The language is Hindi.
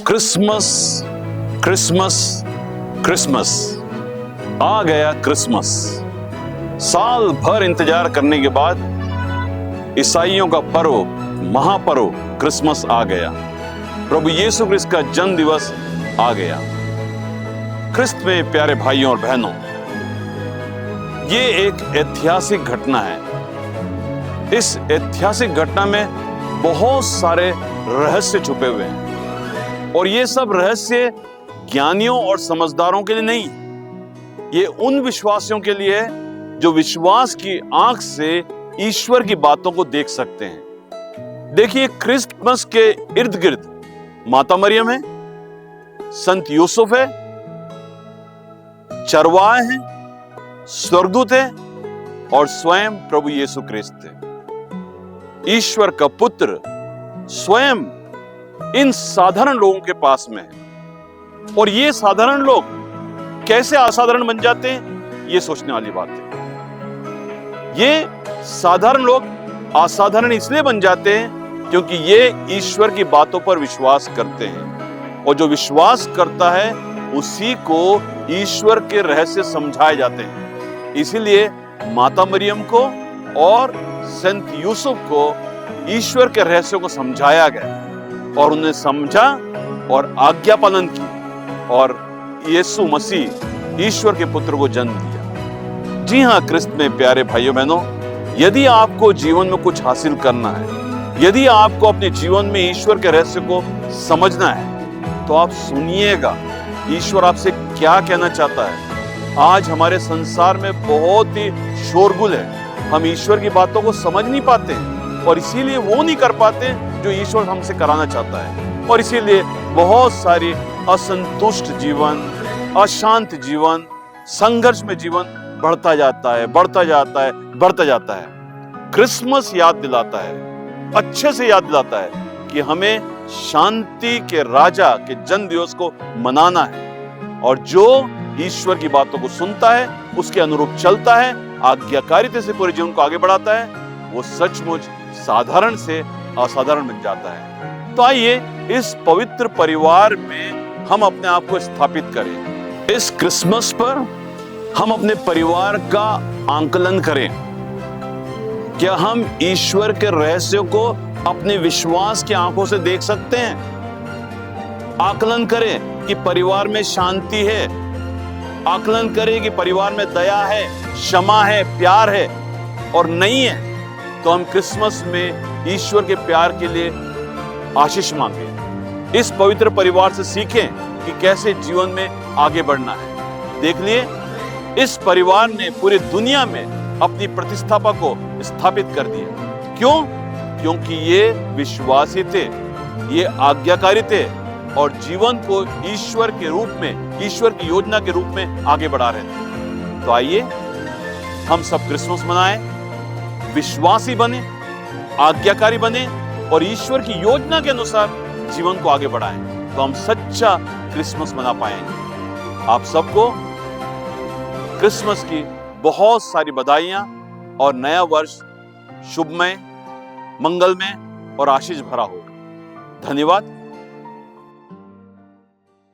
क्रिसमस क्रिसमस क्रिसमस, आ गया क्रिसमस। साल भर इंतजार करने के बाद ईसाइयों का पर्व, महापर्व क्रिसमस आ गया। प्रभु यीशु क्रिस्त का जन्म दिवस आ गया। क्रिस्त में प्यारे भाइयों और बहनों, ये एक ऐतिहासिक घटना है। इस ऐतिहासिक घटना में बहुत सारे रहस्य छुपे हुए हैं, और ये सब रहस्य ज्ञानियों और समझदारों के लिए नहीं, ये उन विश्वासियों के लिए है जो विश्वास की आंख से ईश्वर की बातों को देख सकते हैं। देखिए, क्रिसमस के इर्द गिर्द माता मरियम है, संत यूसुफ है, चरवाहे हैं, स्वर्गदूत है और स्वयं प्रभु यीशु क्रिस्त है। ईश्वर का पुत्र स्वयं इन साधारण लोगों के पास में है, और ये साधारण लोग कैसे असाधारण बन जाते हैं, ये सोचने वाली बात है। ये साधारण लोग असाधारण इसलिए बन जाते हैं क्योंकि ये ईश्वर की बातों पर विश्वास करते हैं, और जो विश्वास करता है उसी को ईश्वर के रहस्य समझाए जाते हैं। इसीलिए माता मरियम को और संत यूसुफ को ईश्वर के रहस्यों को समझाया गया, और उन्हें समझा और आज्ञा पालन की, और यीशु मसीह ईश्वर के पुत्र को जन्म दिया। जी हाँ, क्रिस्त में प्यारे भाइयों बहनों, यदि आपको जीवन में कुछ हासिल करना है, यदि आपको अपने जीवन में ईश्वर के रहस्य को समझना है, तो आप सुनिएगा ईश्वर आपसे क्या कहना चाहता है। आज हमारे संसार में बहुत ही शोरगुल है, हम ईश्वर की बातों को समझ नहीं पाते हैं, और इसीलिए वो नहीं कर पाते जो ईश्वर हमसे कराना चाहता है, और इसीलिए बहुत सारी असंतुष्ट जीवन, अशांत जीवन, संघर्ष में जीवन बढ़ता जाता है, बढ़ता जाता है, बढ़ता जाता है। क्रिसमस याद दिलाता है, अच्छे से याद दिलाता है कि हमें शांति के राजा के जन्म दिवस को मनाना है, और जो ईश्वर की बातों को सुनता है, उसके अनुरूप चलता है, आज्ञाकारिता से पूरे जीवन को आगे बढ़ाता है, वो सचमुच साधारण से असाधारण बन जाता है। तो आइए इस पवित्र परिवार में हम अपने आप को स्थापित करें। इस क्रिसमस पर हम अपने परिवार का आंकलन करें। क्या हम ईश्वर के रहस्यों को अपने विश्वास की आंखों से देख सकते हैं? आकलन करें कि परिवार में शांति है, आकलन करें कि परिवार में दया है, क्षमा है, प्यार है, और नहीं है तो हम क्रिसमस में ईश्वर के प्यार के लिए आशीष मांगे। इस पवित्र परिवार से सीखें कि कैसे जीवन में आगे बढ़ना है। देख लिए, इस परिवार ने पूरी दुनिया में अपनी प्रतिष्ठा को स्थापित कर दिया। क्यों? क्योंकि ये विश्वासी थे, ये आज्ञाकारी थे, और जीवन को ईश्वर के रूप में, ईश्वर की योजना के रूप में आगे बढ़ा रहे थे। तो आइए हम सब क्रिसमस मनाएं, विश्वासी बने, आज्ञाकारी बने, और ईश्वर की योजना के अनुसार जीवन को आगे बढ़ाएं, तो हम सच्चा क्रिसमस मना पाएंगे। आप सबको क्रिसमस की बहुत सारी बधाइयां, और नया वर्ष शुभमय, मंगलमय और आशीष भरा हो। धन्यवाद।